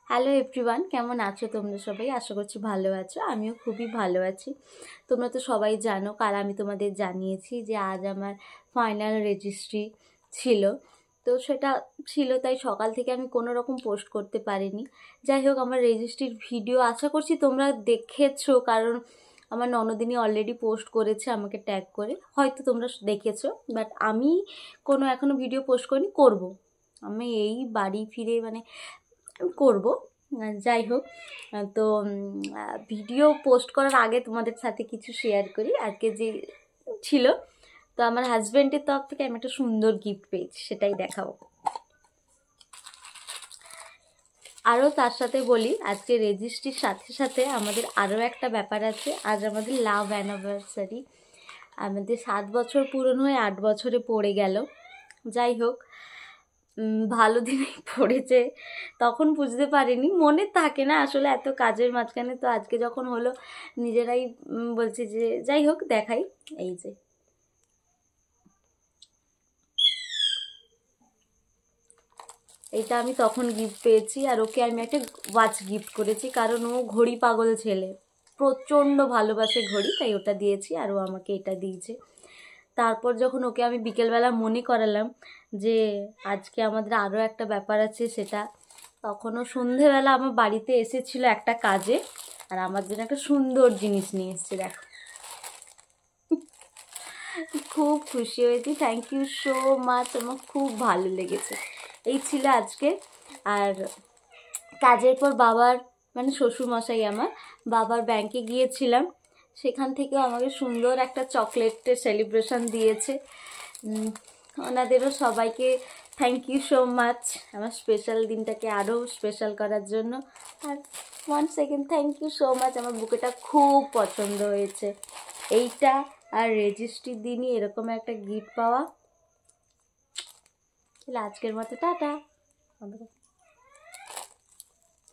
Hello everyone, কেমন আছো তোমরা সবাই? আশা করছি ভালো আছো। আমিও খুবই ভালো আছি। তোমরা তো সবাই জানো, কাল আমি তোমাদের জানিয়েছি যে আজ আমার ফাইনাল রেজিস্ট্রি ছিল। তো সেটা ছিল, তাই সকাল থেকে আমি কোনো রকম পোস্ট করতে পারিনি। যাই হোক, আমার রেজিস্ট্রির ভিডিও আশা করছি তোমরা দেখেছো, কারণ আমার ননদিনী অলরেডি পোস্ট করেছে আমাকে ট্যাগ করে, হয়তো তোমরা দেখেছো। বাট আমি কোনো এখনও ভিডিও পোস্ট করিনি, করব। আমি এই বাড়ি ফিরে করব। যাই হোক, তো ভিডিও পোস্ট করার আগে তোমাদের সাথে কিছু শেয়ার করি। আজকে যে ছিল, তো আমার হাজব্যান্ডের তরফ থেকে আমি একটা সুন্দর গিফট পেয়েছি, সেটাই দেখাবো। আরও তার সাথে বলি, আজকে রেজিস্ট্রির সাথে সাথে আমাদের আরও একটা ব্যাপার আছে। আজ আমাদের লাভ অ্যানিভার্সারি। আমাদের 7 বছর পূরণ হয়ে 8 বছরে পড়ে গেল। যাই হোক, ভালো দিনেই পড়েছে, তখন বুঝতে পারিনি, মনে থাকে না আসলে এত কাজের মাঝখানে। তো আজকে যখন হলো, নিজেরাই বলছে যে যাই হোক দেখাই। এই যে এইটা আমি তখন গিফট পেয়েছি, আর ওকে আমি একটা ওয়াচ গিফট করেছি, কারণ ও ঘড়ি পাগল ছেলে, প্রচণ্ড ভালোবাসে ঘড়ি, তাই ওটা দিয়েছি। আর ও আমাকে এটা দিয়েছে। তারপর যখন ওকে আমি বিকেলবেলা মনে করালাম যে আজকে আমাদের আরও একটা ব্যাপার আছে, সেটা তখনও সন্ধেবেলা আমার বাড়িতে এসেছিল একটা কাজে, আর আমার জন্য একটা সুন্দর জিনিস নিয়ে এসেছে। দেখো, খুব খুশি হয়েছি। থ্যাংক ইউ সো মাচ, আমার খুব ভালো লেগেছে। এই ছিল আজকে। আর কাজের পর বাবার শ্বশুরমশাই আমার বাবার ব্যাংকে গিয়েছিলাম, সেখান থেকেও আমাকে সুন্দর একটা চকলেটের সেলিব্রেশন দিয়েছে। ওনাদেরও সবাইকে থ্যাংক ইউ সো মাচ, আমার স্পেশাল দিনটাকে আরও স্পেশাল করার জন্য। আর one second thank you so much, আমার বুকেটা খুব পছন্দ হয়েছে। এইটা আর রেজিস্ট্রির দিনই এরকম একটা গিফট পাওয়া। আজকের মতো টাটা।